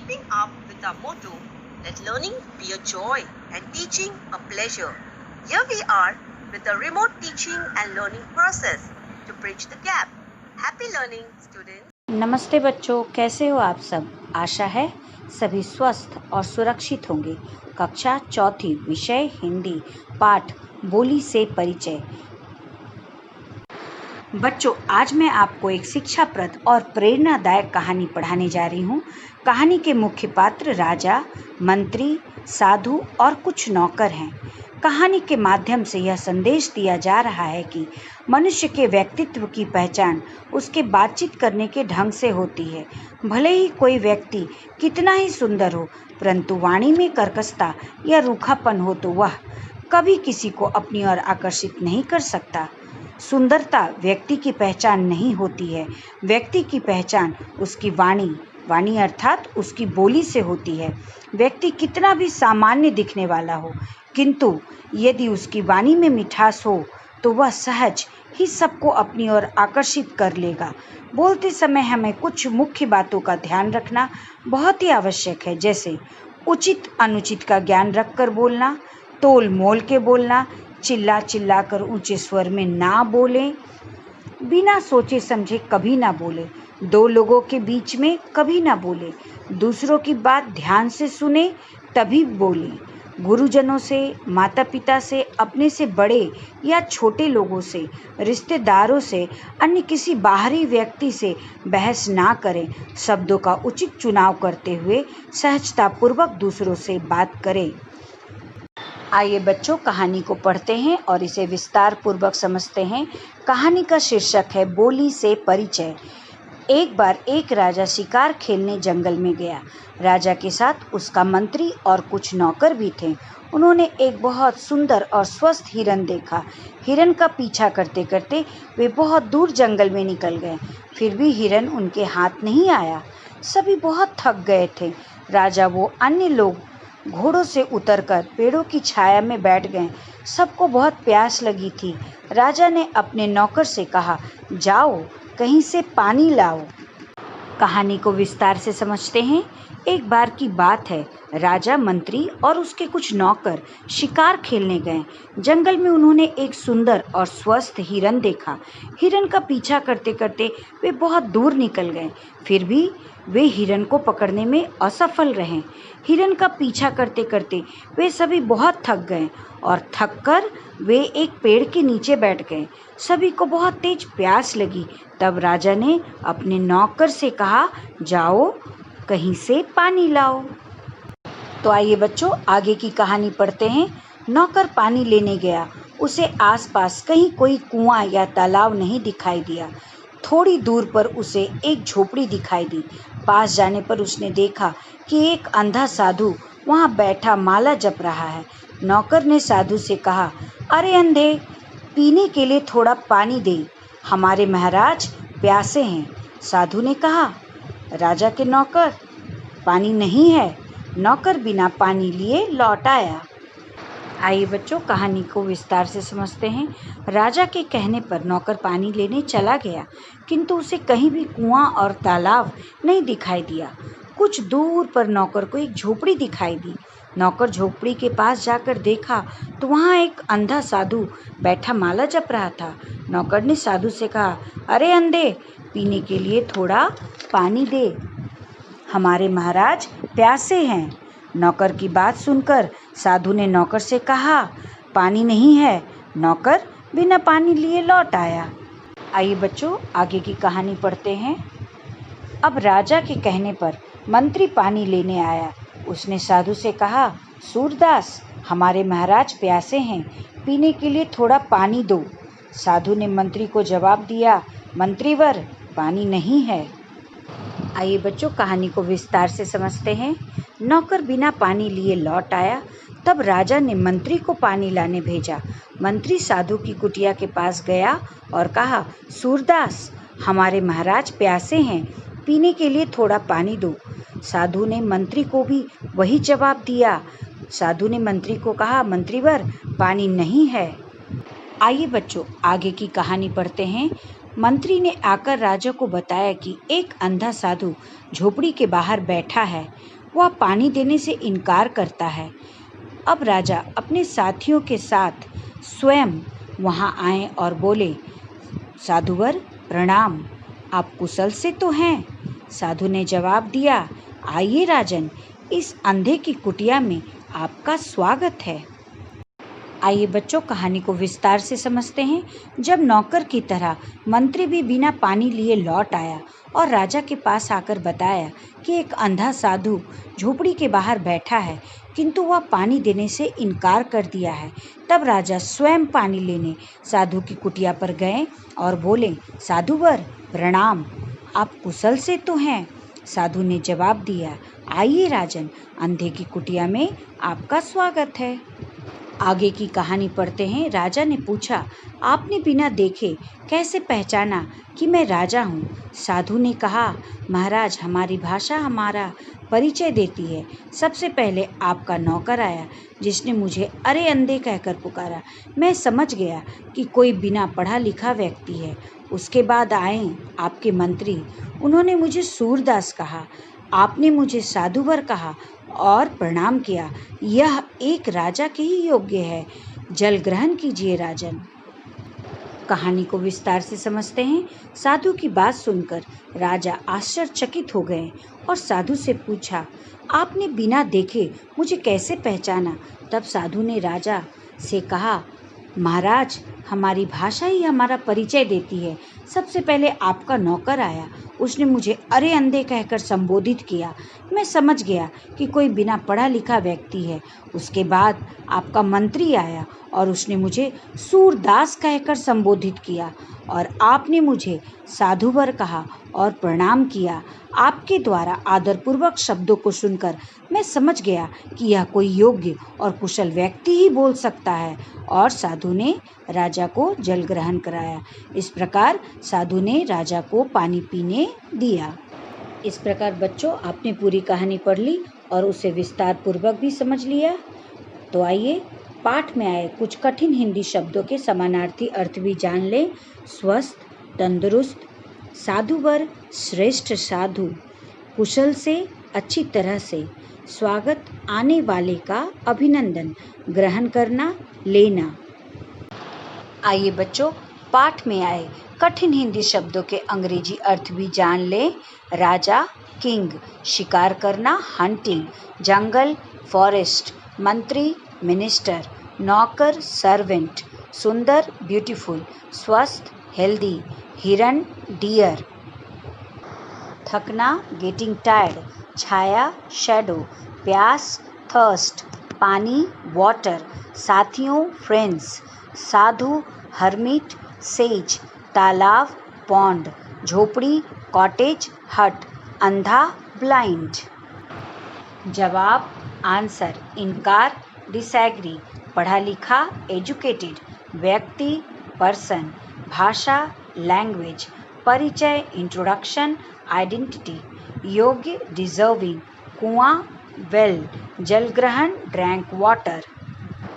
keeping up with our motto, let learning be a joy and teaching a pleasure. Here we are with a remote teaching and learning process to bridge the gap. Happy learning, students. नमस्ते बच्चों, कैसे हो आप सब। आशा है सभी स्वस्थ और सुरक्षित होंगे। कक्षा चौथी, विषय हिंदी, पाठ बोली से परिचय। बच्चों, आज मैं आपको एक शिक्षाप्रद और प्रेरणादायक कहानी पढ़ाने जा रही हूँ। कहानी के मुख्य पात्र राजा, मंत्री, साधु और कुछ नौकर हैं। कहानी के माध्यम से यह संदेश दिया जा रहा है कि मनुष्य के व्यक्तित्व की पहचान उसके बातचीत करने के ढंग से होती है। भले ही कोई व्यक्ति कितना ही सुंदर हो, परंतु वाणी में कर्कशता या रूखापन हो तो वह कभी किसी को अपनी ओर आकर्षित नहीं कर सकता। सुंदरता व्यक्ति की पहचान नहीं होती है। व्यक्ति की पहचान उसकी वाणी अर्थात उसकी बोली से होती है। व्यक्ति कितना भी सामान्य दिखने वाला हो, किंतु यदि उसकी वाणी में मिठास हो तो वह सहज ही सबको अपनी ओर आकर्षित कर लेगा। बोलते समय हमें कुछ मुख्य बातों का ध्यान रखना बहुत ही आवश्यक है, जैसे उचित अनुचित का ज्ञान रखकर बोलना, तोल मोल के बोलना, चिल्ला चिल्ला कर ऊंचे स्वर में ना बोलें, बिना सोचे समझे कभी ना बोले, दो लोगों के बीच में कभी ना बोले, दूसरों की बात ध्यान से सुने तभी बोले, गुरुजनों से, माता पिता से, अपने से बड़े या छोटे लोगों से, रिश्तेदारों से, अन्य किसी बाहरी व्यक्ति से बहस ना करें। शब्दों का उचित चुनाव करते हुए सहजतापूर्वक दूसरों से बात करें। आइए बच्चों, कहानी को पढ़ते हैं और इसे विस्तार पूर्वक समझते हैं। कहानी का शीर्षक है बोली से परिचय। एक बार एक राजा शिकार खेलने जंगल में गया। राजा के साथ उसका मंत्री और कुछ नौकर भी थे। उन्होंने एक बहुत सुंदर और स्वस्थ हिरन देखा। हिरन का पीछा करते करते वे बहुत दूर जंगल में निकल गए, फिर भी हिरन उनके हाथ नहीं आया। सभी बहुत थक गए थे। राजा वो अन्य लोग घोड़ों से उतरकर पेड़ों की छाया में बैठ गए। सबको बहुत प्यास लगी थी। राजा ने अपने नौकर से कहा, जाओ कहीं से पानी लाओ। कहानी को विस्तार से समझते हैं। एक बार की बात है, राजा, मंत्री और उसके कुछ नौकर शिकार खेलने गए। जंगल में उन्होंने एक सुंदर और स्वस्थ हिरन देखा। हिरन का पीछा करते करते वे बहुत दूर निकल गए, फिर भी वे हिरन को पकड़ने में असफल रहे। हिरन का पीछा करते करते वे सभी बहुत थक गए और थककर वे एक पेड़ के नीचे बैठ गए। सभी को बहुत तेज प्यास लगी। तब राजा ने अपने नौकर से कहा, जाओ कहीं से पानी लाओ। तो आइए बच्चों, आगे की कहानी पढ़ते हैं। नौकर पानी लेने गया। उसे आसपास कहीं कोई कुआं या तालाब नहीं दिखाई दिया। थोड़ी दूर पर उसे एक झोपड़ी दिखाई दी। पास जाने पर उसने देखा कि एक अंधा साधु वहां बैठा माला जप रहा है। नौकर ने साधु से कहा, अरे अंधे, पीने के लिए थोड़ा पानी दे, हमारे महाराज प्यासे हैं। साधु ने कहा, राजा के नौकर, पानी नहीं है। नौकर बिना पानी लिए लौट आया। आइए बच्चों, कहानी को विस्तार से समझते हैं। राजा के कहने पर नौकर पानी लेने चला गया, किंतु उसे कहीं भी कुआं और तालाब नहीं दिखाई दिया। कुछ दूर पर नौकर को एक झोपड़ी दिखाई दी। नौकर झोपड़ी के पास जाकर देखा तो वहाँ एक अंधा साधु बैठा माला जप रहा था। नौकर ने साधु से कहा, अरे अंधे, पीने के लिए थोड़ा पानी दे, हमारे महाराज प्यासे हैं। नौकर की बात सुनकर साधु ने नौकर से कहा, पानी नहीं है। नौकर बिना पानी लिए लौट आया। आइए बच्चों, आगे की कहानी पढ़ते हैं। अब राजा के कहने पर मंत्री पानी लेने आया। उसने साधु से कहा, सूरदास, हमारे महाराज प्यासे हैं, पीने के लिए थोड़ा पानी दो। साधु ने मंत्री को जवाब दिया, मंत्रीवर, पानी नहीं है। आइए बच्चों, कहानी को विस्तार से समझते हैं। नौकर बिना पानी लिए लौट आया। तब राजा ने मंत्री को पानी लाने भेजा। मंत्री साधु की कुटिया के पास गया और कहा, सूरदास, हमारे महाराज प्यासे हैं, पीने के लिए थोड़ा पानी दो। साधु ने मंत्री को भी वही जवाब दिया। साधु ने मंत्री को कहा, मंत्रीवर, पानी नहीं है। आइए बच्चों, आगे की कहानी पढ़ते हैं। मंत्री ने आकर राजा को बताया कि एक अंधा साधु झोपड़ी के बाहर बैठा है। वह पानी देने से इनकार करता है। अब राजा अपने साथियों के साथ स्वयं वहां आए और बोले, साधुवर प्रणाम, आप कुशल से तो हैं? साधु ने जवाब दिया, आइए राजन, इस अंधे की कुटिया में आपका स्वागत है। आइए बच्चों, कहानी को विस्तार से समझते हैं। जब नौकर की तरह मंत्री भी बिना पानी लिए लौट आया और राजा के पास आकर बताया कि एक अंधा साधु झोपड़ी के बाहर बैठा है, किंतु वह पानी देने से इनकार कर दिया है, तब राजा स्वयं पानी लेने साधु की कुटिया पर गए और बोले, साधुवर प्रणाम, आप कुशल से तो हैं? साधु ने जवाब दिया, आइए राजन, अंधे की कुटिया में आपका स्वागत है। आगे की कहानी पढ़ते हैं। राजा ने पूछा, आपने बिना देखे कैसे पहचाना कि मैं राजा हूँ? साधु ने कहा, महाराज, हमारी भाषा हमारा परिचय देती है। सबसे पहले आपका नौकर आया, जिसने मुझे अरे अंधे कहकर पुकारा। मैं समझ गया कि कोई बिना पढ़ा लिखा व्यक्ति है। उसके बाद आए आपके मंत्री, उन्होंने मुझे सूरदास कहा, आपने मुझे साधुवर कहा और प्रणाम किया। यह एक राजा के ही योग्य है। जल ग्रहण कीजिए राजन। कहानी को विस्तार से समझते हैं। साधु की बात सुनकर राजा आश्चर्यचकित हो गए और साधु से पूछा, आपने बिना देखे मुझे कैसे पहचाना? तब साधु ने राजा से कहा, महाराज, हमारी भाषा ही हमारा परिचय देती है। सबसे पहले आपका नौकर आया, उसने मुझे अरे अंधे कहकर संबोधित किया। मैं समझ गया कि कोई बिना पढ़ा लिखा व्यक्ति है। उसके बाद आपका मंत्री आया और उसने मुझे सूरदास कहकर संबोधित किया और आपने मुझे साधुवर कहा और प्रणाम किया। आपके द्वारा आदरपूर्वक शब्दों को सुनकर मैं समझ गया कि यह कोई योग्य और कुशल व्यक्ति ही बोल सकता है। और साधु ने राजा को जल ग्रहण कराया। इस प्रकार साधु ने राजा को पानी पीने दिया। इस प्रकार बच्चों, आपने पूरी कहानी पढ़ ली और उसे विस्तार पूर्वक भी समझ लिया। तो आइए पाठ में आए कुछ कठिन हिंदी शब्दों के समानार्थी अर्थ भी जान लें। स्वस्थ, तंदुरुस्त, साधुवर, श्रेष्ठ साधु, कुशल से, अच्छी तरह से, स्वागत, आने वाले का अभिनंदन, ग्रहण करना, लेना। आइए बच्चों, पाठ में आए कठिन हिंदी शब्दों के अंग्रेजी अर्थ भी जान लें। राजा, किंग, शिकार करना, हंटिंग, जंगल, फॉरेस्ट, मंत्री, मिनिस्टर, नौकर, सर्वेंट, सुंदर, ब्यूटीफुल, स्वस्थ, हेल्दी, हिरण, डियर, थकना, गेटिंग टायर्ड, छाया, शैडो, प्यास, थर्स्ट, पानी, वाटर, साथियों, फ्रेंड्स, साधु, हर्मिट, सेज, तालाब, पॉन्ड, झोपड़ी, कॉटेज, हट, अंधा, ब्लाइंड। जवाब, आंसर, इनकार, डिसएग्री, पढ़ा लिखा, एजुकेटेड, व्यक्ति, पर्सन, भाषा, लैंग्वेज, परिचय, इंट्रोडक्शन, आइडेंटिटी, योग्य, डिजर्विंग, कुआं, वेल, जलग्रहण, ड्रैंक वाटर।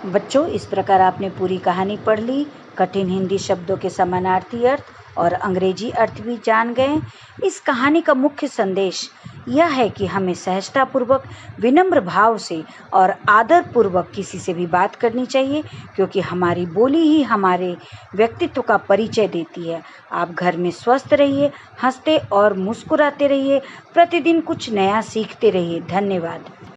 बच्चों, इस प्रकार आपने पूरी कहानी पढ़ ली, कठिन हिंदी शब्दों के समानार्थी अर्थ और अंग्रेजी अर्थ भी जान गए। इस कहानी का मुख्य संदेश यह है कि हमें सहजतापूर्वक, विनम्र भाव से और आदरपूर्वक किसी से भी बात करनी चाहिए, क्योंकि हमारी बोली ही हमारे व्यक्तित्व का परिचय देती है। आप घर में स्वस्थ रहिए, हंसते और मुस्कुराते रहिए, प्रतिदिन कुछ नया सीखते रहिए। धन्यवाद।